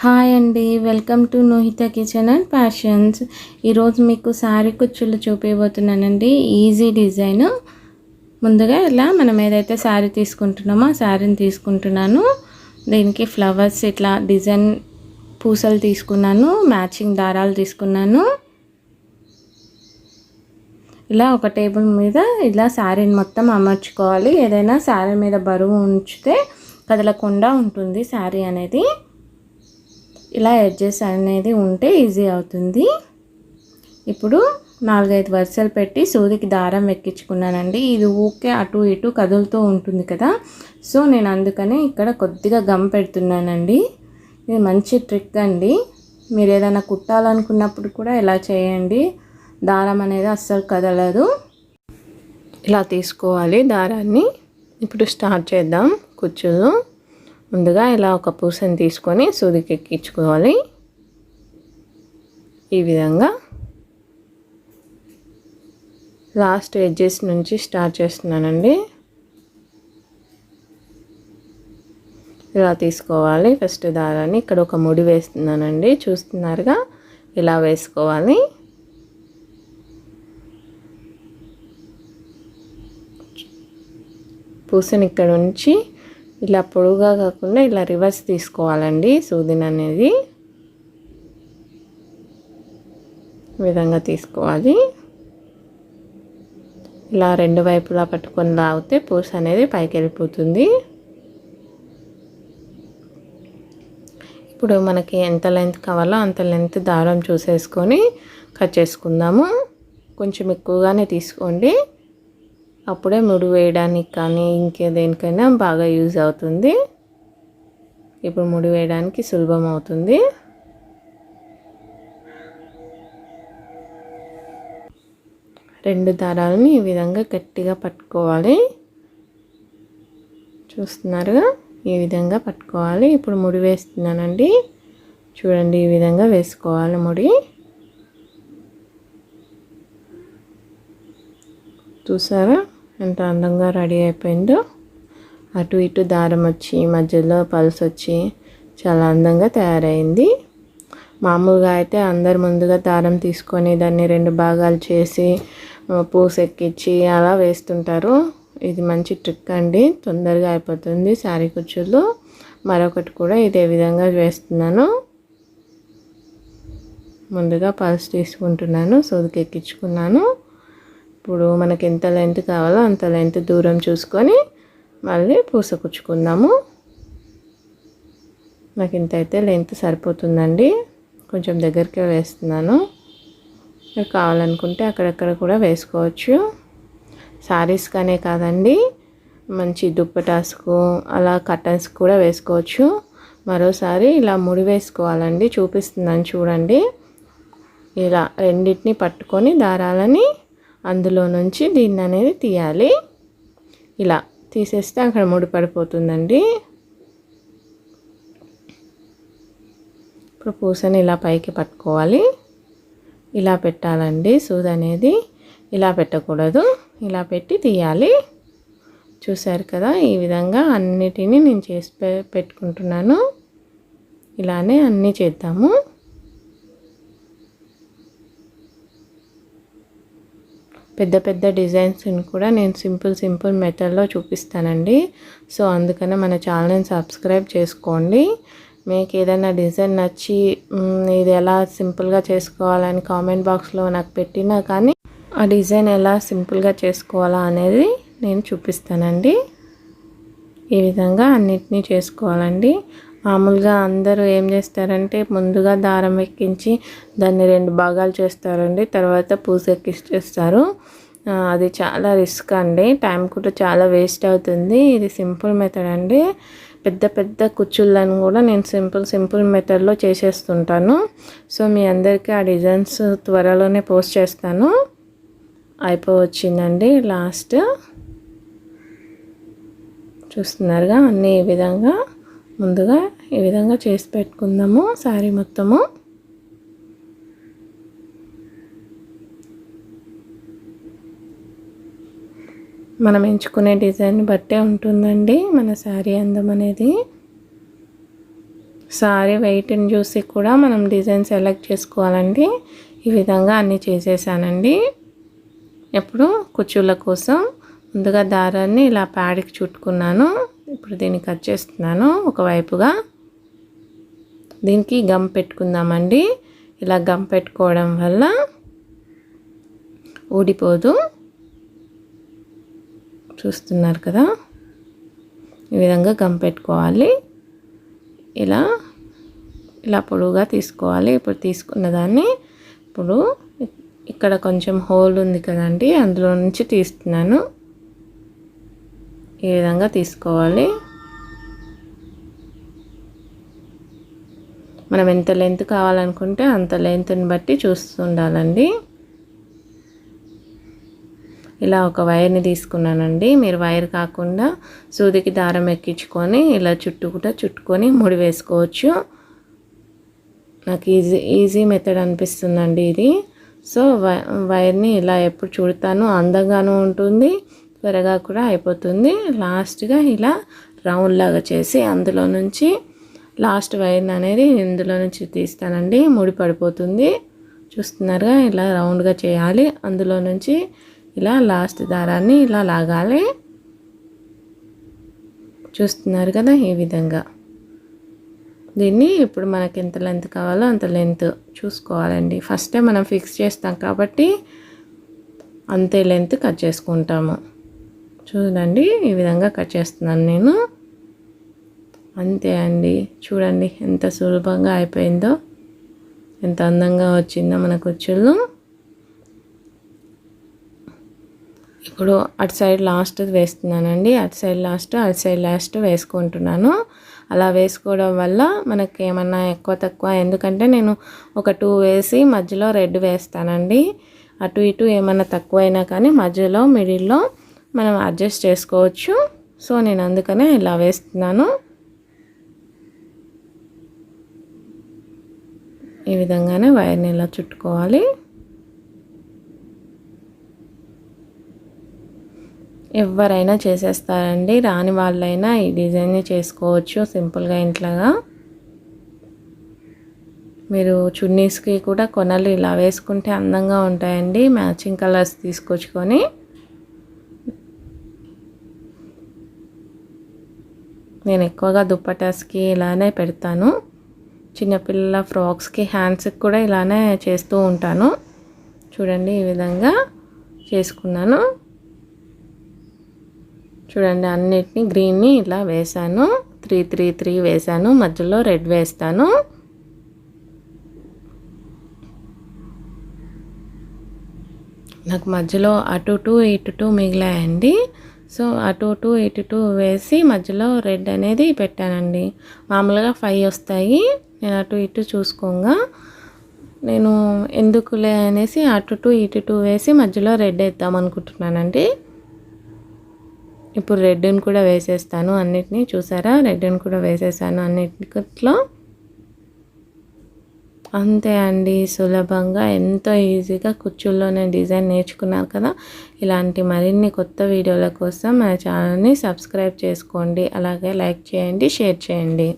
Hi అండి, welcome to Nohita kitchen and fashions. ఈరోజు మీకు శారీ కుచ్చులు చూపించబోతున్నానండి. Easy design. ముందుగా ఇలా మనం ఏదైతే శారీ తీసుకుంటున్నామో ఆ శారీని తీసుకుంటున్నాను. దీనికి ఫ్లవర్స్ ఇట్లా డిజైన్ పూసలు తీసుకున్నాను, మ్యాచింగ్ దారాలు తీసుకున్నాను. ఇలా ఒక టేబుల్ మీద ఇలా శారీని మొత్తం అమర్చుకోవాలి. ఏదైనా శారీ మీద బరువు ఉంచితే కదలకుండా ఉంటుంది శారీ అనేది. ఇలా ఎడ్జెస్ అనేది ఉంటే ఈజీ అవుతుంది. ఇప్పుడు 4-5 వరుసలు పెట్టి సూదికి దారం ఎక్కించుకున్నానండి. ఇది ఊకే అటు ఇటు కదులుతూ ఉంటుంది కదా, సో నేను అందుకనే ఇక్కడ కొద్దిగా గమ్ పెడుతున్నానండి. ఇది మంచి ట్రిక్ అండి. మీరు ఏదైనా కుట్టాలనుకున్నప్పుడు కూడా ఇలా చేయండి. దారం అనేది అస్సలు కదలదు. ఇలా తీసుకోవాలి దారాన్ని. ఇప్పుడు స్టార్ట్ చేద్దాం కుచ్చులు. ముందుగా ఇలా ఒక పూసని తీసుకొని సూదికి ఎక్కించుకోవాలి. ఈ విధంగా లాస్ట్ ఎడ్జెస్ నుంచి స్టార్ట్ చేస్తున్నానండి. ఇలా తీసుకోవాలి. ఫస్ట్ దారాన్ని ఇక్కడ ఒక ముడి వేస్తున్నానండి, చూస్తున్నారుగా, ఇలా వేసుకోవాలి. పూసని ఇక్కడ నుంచి ఇలా పొడుగా కాకుండా ఇలా రివర్స్ తీసుకోవాలండి సూదిని అనేది. ఈ విధంగా తీసుకోవాలి. ఇలా రెండు వైపులా పట్టుకొని లాగితే పూస అనేది పైకి వెళ్ళిపోతుంది. ఇప్పుడు మనకి ఎంత లెంత్ కావాలో అంత లెంత్ దారం చూసేసుకొని కట్ చేసుకుందాము. కొంచెం ఎక్కువగానే తీసుకోండి, అప్పుడే ముడి వేయడానికి కానీ ఇంకేదేనికైనా బాగా యూజ్ అవుతుంది. ఇప్పుడు ముడి వేయడానికి సులభం అవుతుంది. రెండు దారాలను ఈ విధంగా గట్టిగా పట్టుకోవాలి. చూస్తున్నారుగా, ఈ విధంగా పట్టుకోవాలి. ఇప్పుడు ముడి వేస్తున్నానండి. చూడండి, ఈ విధంగా వేసుకోవాలి ముడి. చూసారా ఎంత అందంగా రెడీ అయిపోయిందో. అటు ఇటు దారం వచ్చి మధ్యలో పల్స్ వచ్చి చాలా అందంగా తయారైంది. మామూలుగా అయితే అందరు ముందుగా దారం తీసుకొని దాన్ని 2 భాగాలు చేసి పూస ఎక్కించి అలా వేస్తుంటారు. ఇది మంచి ట్రిక్ అండి, తొందరగా అయిపోతుంది శారీ కుచ్చులు. మరొకటి కూడా ఇదే విధంగా వేస్తున్నాను. ముందుగా పల్స్ తీసుకుంటున్నాను, సూదికి ఎక్కించుకున్నాను. ఇప్పుడు మనకి ఎంత లెంత్ కావాలో అంత లెంత్ దూరం చూసుకొని మళ్ళీ పూస కుచ్చుకుందాము. నాకు ఇంత అయితే లెంత్ సరిపోతుందండి. కొంచెం దగ్గరికి వేస్తున్నాను. కావాలనుకుంటే అక్కడక్కడ కూడా వేసుకోవచ్చు. శారీస్కనే కాదండి, మంచి దుప్పటాస్కు అలా కర్టన్స్ కూడా వేసుకోవచ్చు. మరోసారి ఇలా ముడి వేసుకోవాలండి, చూపిస్తున్నాను చూడండి. ఇలా రెండింటిని పట్టుకొని దారాలని అందులో నుంచి దీన్ని అనేది తీయాలి. ఇలా తీసేస్తే అక్కడ ముడి పడిపోతుందండి. ఇప్పుడు పూసని ఇలా పైకి పట్టుకోవాలి. ఇలా పెట్టాలండి సూది అనేది, ఇలా పెట్టకూడదు, ఇలా పెట్టి తీయాలి. చూసారు కదా, ఈ విధంగా అన్నిటినీ నేను చేసి పెట్టుకుంటున్నాను. ఇలానే అన్నీ చేద్దాము. పెద్ద పెద్ద డిజైన్స్ని కూడా నేను సింపుల్ మెథడ్లో చూపిస్తానండి. సో అందుకనే మన ఛానల్ని సబ్స్క్రైబ్ చేసుకోండి. మీకు ఏదైనా డిజైన్ నచ్చి ఇది ఎలా సింపుల్గా చేసుకోవాలని కామెంట్ బాక్స్లో నాకు పెట్టినా కానీ ఆ డిజైన్ ఎలా సింపుల్గా చేసుకోవాలా అనేది నేను చూపిస్తానండి. ఈ విధంగా అన్నిటినీ చేసుకోవాలండి. మామూలుగా అందరూ ఏం చేస్తారంటే ముందుగా దారం ఎక్కించి దాన్ని 2 భాగాలు చేస్తారండి, తర్వాత పూస ఎక్కించేస్తారు. అది చాలా రిస్క్ అండి, టైం కూడా చాలా వేస్ట్ అవుతుంది. ఇది సింపుల్ మెథడ్ అండి. పెద్ద పెద్ద కుచ్చుళ్ళను కూడా నేను సింపుల్ మెథడ్లో చేసేస్తుంటాను. సో మీ అందరికీ ఆ డిజైన్స్ త్వరలోనే పోస్ట్ చేస్తాను. అయిపోవచ్చిందండి లాస్ట్. చూస్తున్నారుగా, అన్నీ ఈ విధంగా ముందుగా ఈ విధంగా చేసి పెట్టుకుందాము శారీ మొత్తము. మనం ఎంచుకునే డిజైన్ బట్టే ఉంటుందండి మన శారీ అందం అనేది. సారీ వెయిట్ని చూసి కూడా మనం డిజైన్ సెలెక్ట్ చేసుకోవాలండి. ఈ విధంగా అన్నీ చేసేసానండి. ఇప్పుడు కుచ్చుళ్ళ కోసం ముందుగా దారాన్ని ఇలా ప్యాడ్కి చుట్టుకున్నాను. ఇప్పుడు దీన్ని కట్ చేస్తున్నాను ఒకవైపుగా. దీనికి గమ్ పెట్టుకుందామండి. ఇలా గమ్ పెట్టుకోవడం వల్ల ఊడిపోదు. చూస్తున్నారు కదా, ఈ విధంగా గమ్ పెట్టుకోవాలి. ఇలా పొడవుగా తీసుకోవాలి. ఇప్పుడు తీసుకున్న దాన్ని ఇప్పుడు ఇక్కడ కొంచెం హోల్ ఉంది కదండి, అందులో నుంచి తీస్తున్నాను. ఈ విధంగా తీసుకోవాలి. మనం ఎంత లెంత్ కావాలనుకుంటే అంత లెంత్ని బట్టి చూస్తుండాలండి. ఇలా ఒక వైర్ని తీసుకున్నానండి. మీరు వైర్ కాకుండా సూదికి దారం ఎక్కించుకొని ఇలా చుట్టుకొని ముడి వేసుకోవచ్చు. నాకు ఈజీ మెథడ్ అనిపిస్తుందండి ఇది. సో వైర్ని ఇలా ఎప్పుడు చుడతాను, అందంగానూ ఉంటుంది, త్వరగా కూడా అయిపోతుంది. లాస్ట్గా ఇలా రౌండ్ లాగా చేసి అందులో నుంచి లాస్ట్ వైర్ని అనేది ఇందులో నుంచి తీస్తానండి. ముడి పడిపోతుంది. చూస్తున్నారుగా, ఇలా రౌండ్గా చేయాలి. అందులో నుంచి ఇలా లాస్ట్ దారాన్ని ఇలా లాగాలి. చూస్తున్నారు కదా, ఈ విధంగా. దీన్ని ఇప్పుడు మనకి ఎంత లెంత్ కావాలో అంత లెంత్ చూసుకోవాలండి. ఫస్టే మనం ఫిక్స్ చేస్తాం కాబట్టి అంతే లెంత్ కట్ చేసుకుంటాము. చూడండి, ఈ విధంగా కట్ చేస్తున్నాను నేను. అంతే అండి. చూడండి ఎంత సులభంగా అయిపోయిందో, ఎంత అందంగా వచ్చిందో మన కుచ్చుళ్ళు. ఇప్పుడు అటు సైడ్ లాస్ట్ వేస్తున్నానండి. అటు సైడ్ లాస్ట్ వేసుకుంటున్నాను. అలా వేసుకోవడం వల్ల మనకి ఏమన్నా ఎక్కువ తక్కువ, ఎందుకంటే నేను ఒక 2 వేసి మధ్యలో రెడ్ వేస్తానండి. అటు ఇటు ఏమన్నా తక్కువ అయినా కానీ మధ్యలో మిడిల్లో మనం అడ్జస్ట్ చేసుకోవచ్చు. సో నేను అందుకనే ఇలా వేస్తున్నాను. ఈ విధంగానే వైర్ని ఇలా చుట్టుకోవాలి. ఎవరైనా చేసేస్తారండి, రాని వాళ్ళైనా ఈ డిజైన్ని చేసుకోవచ్చు సింపుల్గా ఇంట్లోగా. మీరు చున్నీస్కి కూడా కొనలు ఇలా వేసుకుంటే అందంగా ఉంటాయండి. మ్యాచింగ్ కలర్స్ తీసుకొచ్చుకొని. నేను ఎక్కువగా దుప్పటాస్కి ఇలానే పెడతాను. చిన్నపిల్లల ఫ్రాక్స్కి, హ్యాండ్స్కి కూడా ఇలానే చేస్తూ ఉంటాను. చూడండి, ఈ విధంగా చేసుకున్నాను. చూడండి, అన్నిటినీ గ్రీన్ని ఇలా వేసాను. 3, 3, 3 వేసాను. మధ్యలో రెడ్ వేస్తాను. నాకు మధ్యలో అటు 2 ఇటు 2 మిగిలాయండి. సో అటు 2 ఇటు 2 వేసి మధ్యలో రెడ్ అనేది పెట్టానండి. మామూలుగా 5 వస్తాయి. నేను అటు ఇటు చూసుకోగా నేను ఎందుకులే అనేసి అటు 2 ఇటు 2 వేసి మధ్యలో రెడ్ వేద్దాం అనుకుంటున్నానండి. ఇప్పుడు రెడ్ని కూడా వేసేస్తాను అన్నిటినీ. చూసారా, రెడ్ని కూడా వేసేసాను అన్నిటిలో. అంతే అండి, సులభంగా ఎంతో ఈజీగా కుచ్చుల్లోనే డిజైన్ నేర్చుకున్నారు కదా. ఇలాంటి మరిన్ని కొత్త వీడియోల కోసం మన ఛానల్ని సబ్స్క్రైబ్ చేసుకోండి. అలాగే లైక్ చేయండి, షేర్ చేయండి.